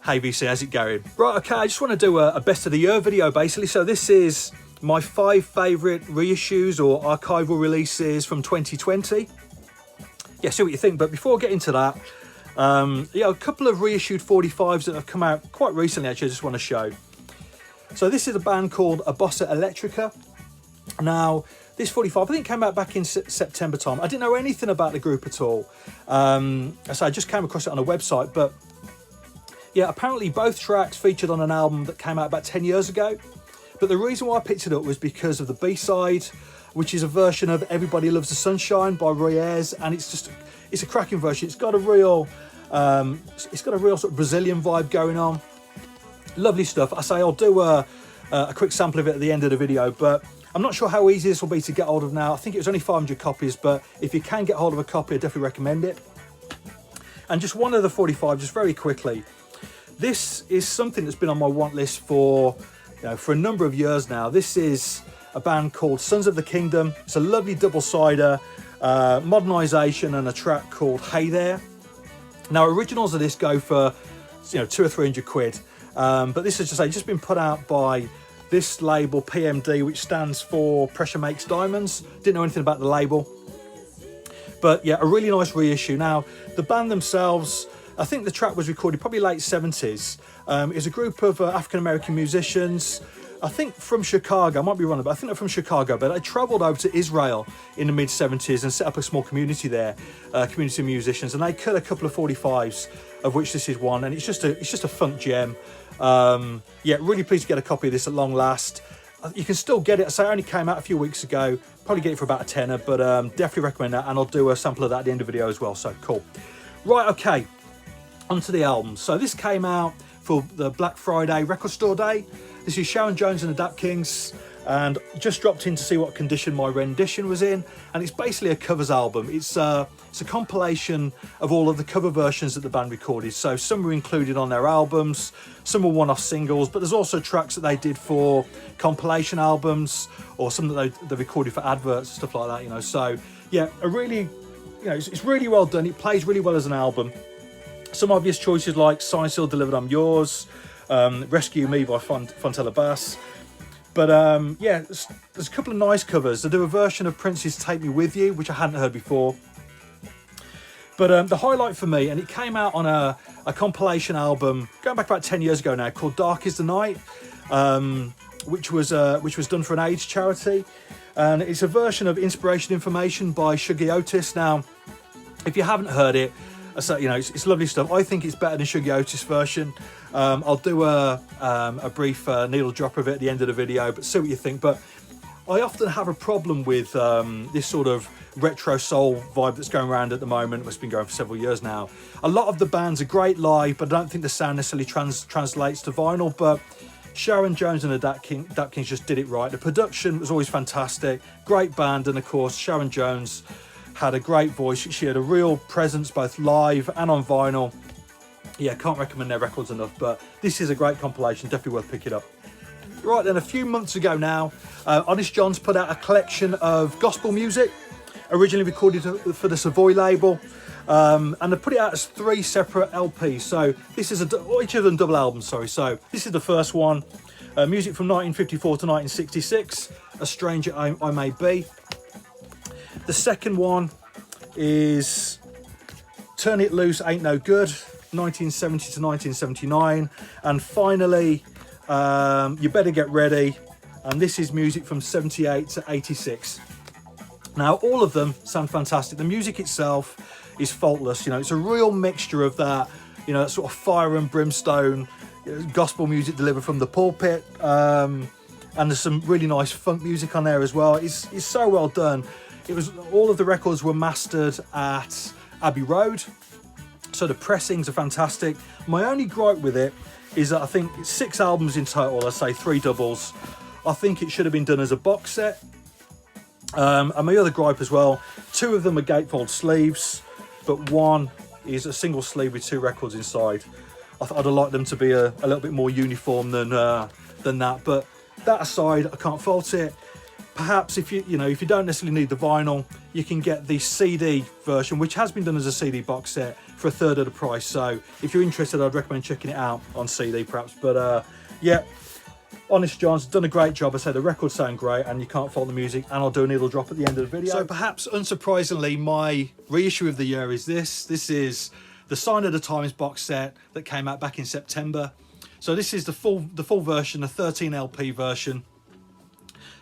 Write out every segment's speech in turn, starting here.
Hey VC, how's it going? Right, okay, I just want to do a best of the year video basically. So this is my 5 favourite reissues or archival releases from 2020. Yeah, see what you think. But before I get into that, yeah, a couple of reissued 45s that have come out quite recently actually I just want to show. So this is a band called Bossa Electrica. Now, this 45, I think came out back in September time. I didn't know anything about the group at all. So I just came across it on a website, but yeah, apparently both tracks featured on an album that came out about 10 years ago. But the reason why I picked it up was because of the B-side, which is a version of Everybody Loves the Sunshine by Reissues, and it's a cracking version. It's got a real sort of Brazilian vibe going on. Lovely stuff. I say I'll do a quick sample of it at the end of the video, but I'm not sure how easy this will be to get hold of now. I think it was only 500 copies, but if you can get hold of a copy, I definitely recommend it. And just one other 45, just very quickly. This is something that's been on my want list for a number of years now. This is a band called Sons of the Kingdom. It's a lovely double-sider, modernisation, and a track called Hey There. Now, originals of this go for 200 or 300 quid, but this has just been put out by this label PMD, which stands for Pressure Makes Diamonds. Didn't know anything about the label, but yeah, a really nice reissue. Now, the band themselves, I think the track was recorded probably late 70s. It's a group of African-American musicians, I think from Chicago. I might be wrong, but I think they're from Chicago. But they travelled over to Israel in the mid-70s and set up a small community there, community of musicians. And they cut a couple of 45s, of which this is one. And it's just a funk gem. Yeah, really pleased to get a copy of this at long last. You can still get it. I say it only came out a few weeks ago. Probably get it for about a tenner, but definitely recommend that. And I'll do a sample of that at the end of the video as well. So cool. Right, okay. Onto the album. So this came out for the Black Friday record store day. This is Sharon Jones and the Dap Kings, and just dropped in to see what condition my rendition was in. And it's basically a covers album. It's a compilation of all of the cover versions that the band recorded. So some were included on their albums, some were one-off singles, but there's also tracks that they did for compilation albums or some that they recorded for adverts, stuff like that. So yeah, it's really well done. It plays really well as an album. Some obvious choices like Signed, Sealed, Delivered, I'm Yours, Rescue Me by Fontella Bass. But yeah, there's a couple of nice covers. They do a version of Prince's Take Me With You, which I hadn't heard before. But the highlight for me, and it came out on a compilation album going back about 10 years ago now, called Dark Is the Night, which was done for an AIDS charity. And it's a version of Inspiration Information by Shuggie Otis. Now, if you haven't heard it, so, it's lovely stuff. I think it's better than Shuggie Otis' version. I'll do a brief needle drop of it at the end of the video, but see what you think. But I often have a problem with this sort of retro soul vibe that's going around at the moment. It's been going for several years now. A lot of the bands are great live, but I don't think the sound necessarily translates to vinyl. But Sharon Jones and the Dap Kings just did it right. The production was always fantastic. Great band, and of course, Sharon Jones had a great voice. She had a real presence both live and on vinyl. Yeah, can't recommend their records enough, but this is a great compilation, definitely worth picking up. Right then, a few months ago now, Honest John's put out a collection of gospel music, originally recorded for the Savoy label, and they put it out as 3 separate LPs. So this is each of them double albums, sorry. So this is the first one, music from 1954 to 1966, A Stranger I May Be. The second one is Turn It Loose, Ain't No Good, 1970 to 1979. And finally, You Better Get Ready. And this is music from 78 to 86. Now, all of them sound fantastic. The music itself is faultless. It's a real mixture of that, that sort of fire and brimstone gospel music delivered from the pulpit. And there's some really nice funk music on there as well. It's so well done. All of the records were mastered at Abbey Road, so the pressings are fantastic. My only gripe with it is that I think it's 6 albums in total. I say 3 doubles. I think it should have been done as a box set. And my other gripe as well, 2 of them are gatefold sleeves, but 1 is a single sleeve with 2 records inside. I'd have liked them to be a little bit more uniform than that. But that aside, I can't fault it. perhaps if you know, if you don't necessarily need the vinyl, you can get the CD version, which has been done as a CD box set for a third of the price. So if you're interested, I'd recommend checking it out on CD perhaps. But yeah, Honest John's done a great job. I say the records sound great and you can't fault the music, and I'll do a needle drop at the end of the video. So perhaps unsurprisingly, my reissue of the year is this. This is the Sign of the Times box set that came out back in September. So this is the full version, the 13 LP version.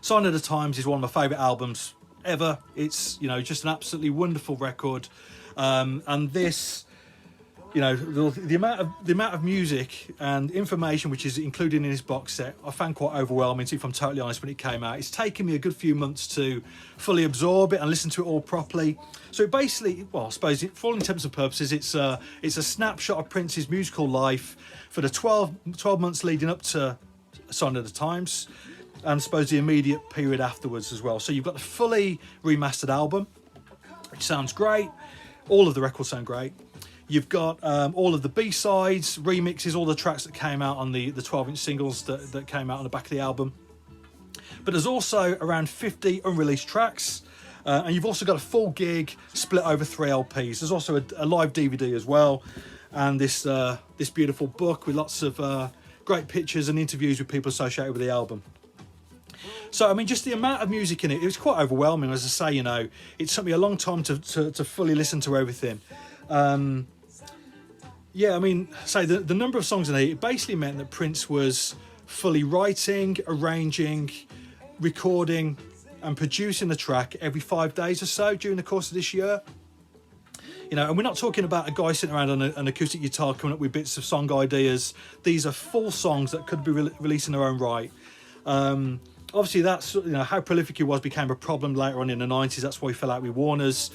Sign of the Times is one of my favourite albums ever. It's, you know, just an absolutely wonderful record. And this, you know, the amount of music and information which is included in this box set, I found quite overwhelming, if I'm totally honest, when it came out. It's taken me a good few months to fully absorb it and listen to it all properly. So it basically, well, I suppose for all intents and purposes, it's a snapshot of Prince's musical life for the 12 months leading up to Sign of the Times, and I suppose the immediate period afterwards as well. So you've got the fully remastered album, which sounds great. All of the records sound great. You've got all of the B-sides, remixes, all the tracks that came out on the 12-inch singles that came out on the back of the album. But there's also around 50 unreleased tracks. And you've also got a full gig split over 3 LPs. There's also a live DVD as well. And this beautiful book with lots of great pictures and interviews with people associated with the album. So, I mean, just the amount of music in it, it was quite overwhelming. As I say, you know, it took me a long time to fully listen to everything. Yeah, I mean, say the number of songs in it basically meant that Prince was fully writing, arranging, recording and producing the track every 5 days or so during the course of this year. You know, and we're not talking about a guy sitting around on an acoustic guitar coming up with bits of song ideas. These are full songs that could be released in their own right. Obviously, that's, you know, how prolific he was became a problem later on in the 90s. That's why he fell out with Warner's.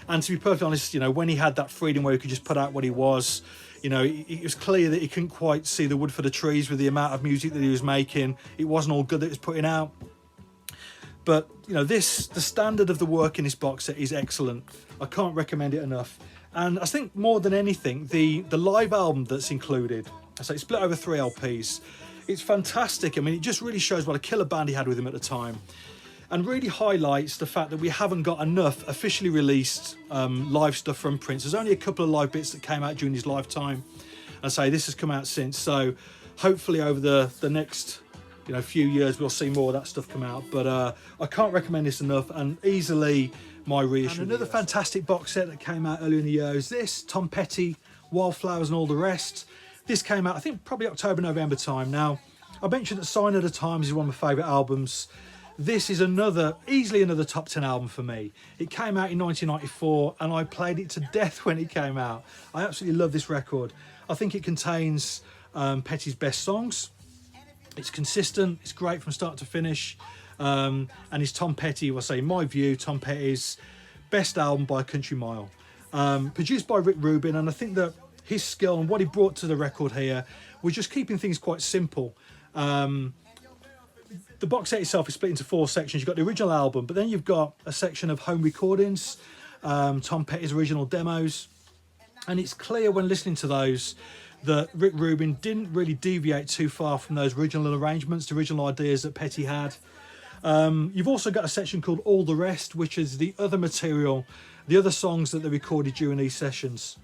And to be perfectly honest, you know, when he had that freedom where he could just put out what he was, you know, it was clear that he couldn't quite see the wood for the trees with the amount of music that he was making. It wasn't all good that he was putting out. But, you know, the standard of the work in this box set is excellent. I can't recommend it enough. And I think more than anything, the live album that's included, I say it's split over 3 LPs. It's fantastic. I mean, it just really shows what a killer band he had with him at the time, and really highlights the fact that we haven't got enough officially released live stuff from Prince. There's only a couple of live bits that came out during his lifetime. I say this has come out since, so hopefully over the next, you know, few years we'll see more of that stuff come out. But I can't recommend this enough, and easily my reissue. And another fantastic box set that came out earlier in the year is this, Tom Petty, Wildflowers and All the Rest. This came out, I think, probably October, November time. Now, I mentioned that Sign of the Times is one of my favourite albums. This is easily another top 10 album for me. It came out in 1994 and I played it to death when it came out. I absolutely love this record. I think it contains Petty's best songs. It's consistent, it's great from start to finish. And it's Tom Petty, I say in my view, Tom Petty's best album by a country mile. Produced by Rick Rubin, and I think that his skill and what he brought to the record here was just keeping things quite simple. The box set itself is split into 4 sections. You've got the original album, but then you've got a section of home recordings, Tom Petty's original demos, and it's clear when listening to those that Rick Rubin didn't really deviate too far from those original arrangements, the original ideas that Petty had. You've also got a section called All the Rest, which is the other material, the other songs that they recorded during these sessions.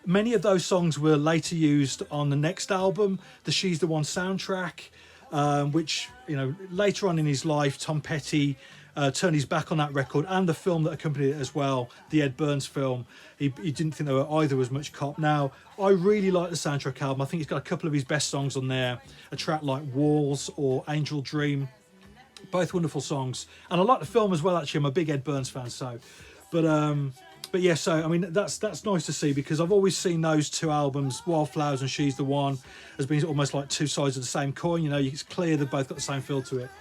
Many of those songs were later used on the next album, the She's the One soundtrack, which, you know, later on in his life, Tom Petty turned his back on that record and the film that accompanied it as well, the Ed Burns film. He didn't think they were either as much cop. Now, I really like the soundtrack album. I think it's got a couple of his best songs on there, a track like Walls or Angel Dream. Both wonderful songs. And I like the film as well, actually. I'm a big Ed Burns fan, so. But yeah, so I mean that's nice to see, because I've always seen those 2 albums, Wildflowers and She's the One, as being almost like 2 sides of the same coin. You know, it's clear they've both got the same feel to it.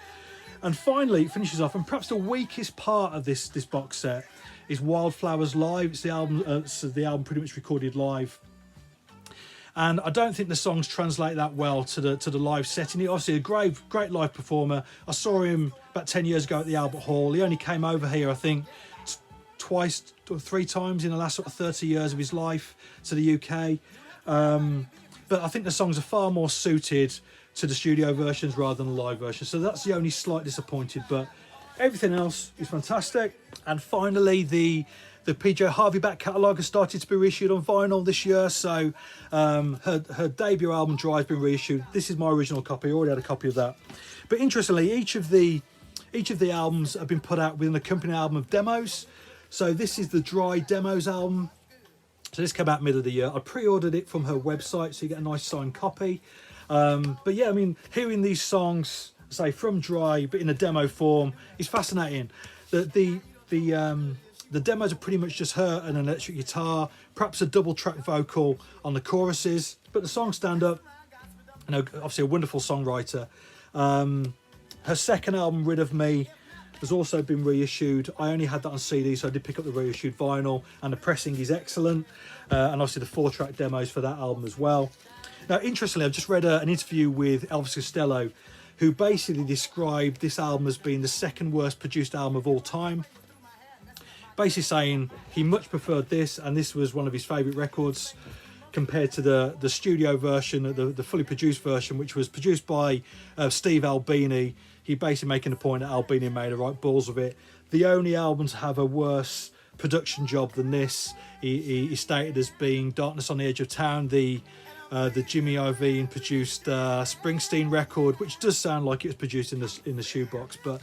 And finally, it finishes off, and perhaps the weakest part of this box set is Wildflowers Live. It's the album pretty much recorded live, and I don't think the songs translate that well to the live setting. Obviously, a great live performer. I saw him about 10 years ago at the Albert Hall. He only came over here, I think, twice or 3 times in the last sort of 30 years of his life to the UK. But I think the songs are far more suited to the studio versions rather than the live version. So that's the only slight disappointed, but everything else is fantastic. And finally, the PJ Harvey back catalogue has started to be reissued on vinyl this year. So her debut album Dry has been reissued. This is my original copy. I already had a copy of that. But interestingly, each of the albums have been put out with an accompanying album of demos. So this is the Dry Demos album. So this came out middle of the year. I pre-ordered it from her website, so you get a nice signed copy. But yeah, I mean, hearing these songs, say from Dry, but in a demo form, is fascinating. The demos are pretty much just her and an electric guitar, perhaps a double track vocal on the choruses, but the songs stand up. You know, obviously a wonderful songwriter. Her second album, Rid of Me, has also been reissued. I only had that on CD, so I did pick up the reissued vinyl, and the pressing is excellent. And obviously the 4-track demos for that album as well. Now, interestingly, I've just read an interview with Elvis Costello, who basically described this album as being the second worst produced album of all time. Basically saying he much preferred this, and this was one of his favourite records, compared to the studio version, the fully produced version, which was produced by Steve Albini. He basically making the point that Albini made a right balls of it. The only albums have a worse production job than this. He stated as being Darkness on the Edge of Town, the Jimmy Iovine produced Springsteen record, which does sound like it was produced in the shoebox, but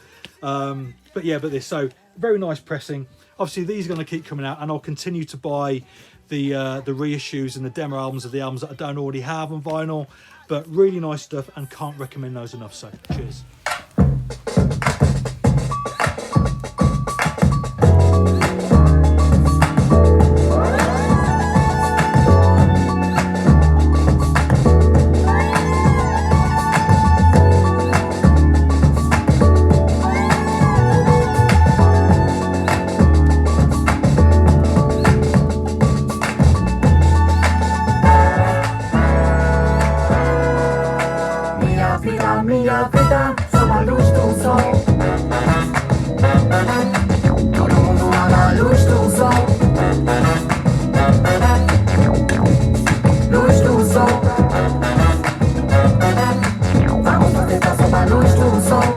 this, so very nice pressing. Obviously these are going to keep coming out, and I'll continue to buy the reissues and the demo albums of the albums that I don't already have on vinyl, but really nice stuff, and can't recommend those enough. So cheers. Minha vida, sob a luz do sol. Todo mundo ama a luz do sol. Luz do sol. Vamos fazer sob a luz do sol.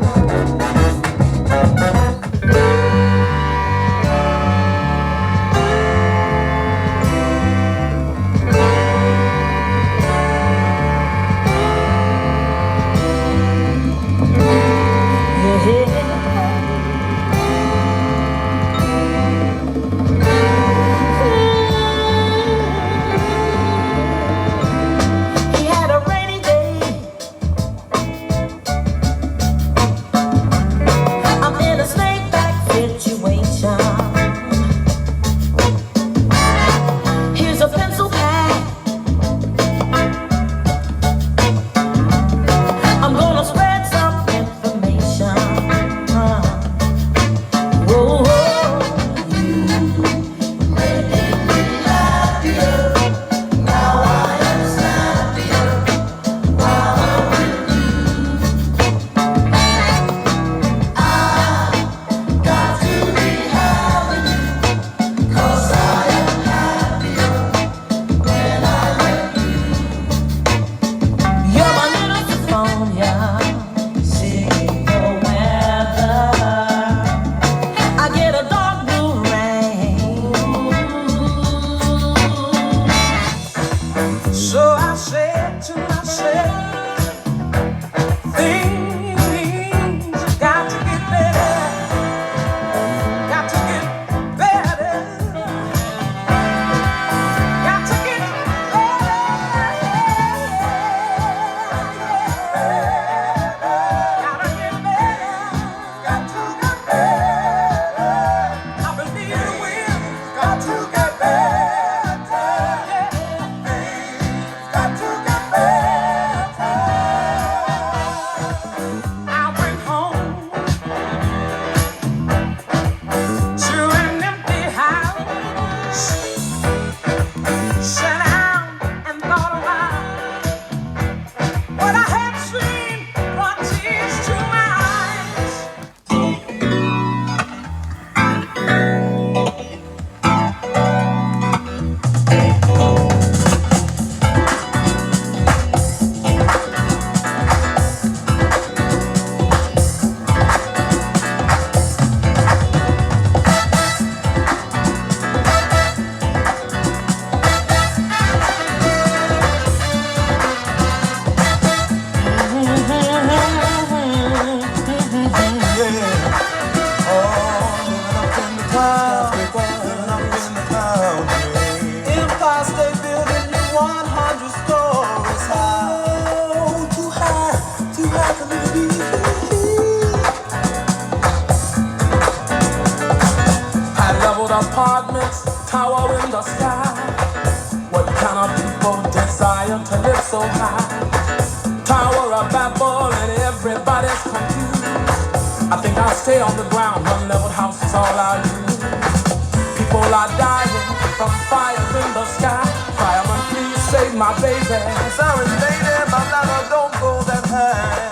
tower in the sky. What kind of people desire to live so high? Tower of Babel and everybody's confused. I think I'll stay on the ground. One level house is all I use. People are dying from fires in the sky. Fireman, please save my baby. Sorry, lady, my ladder don't go that high.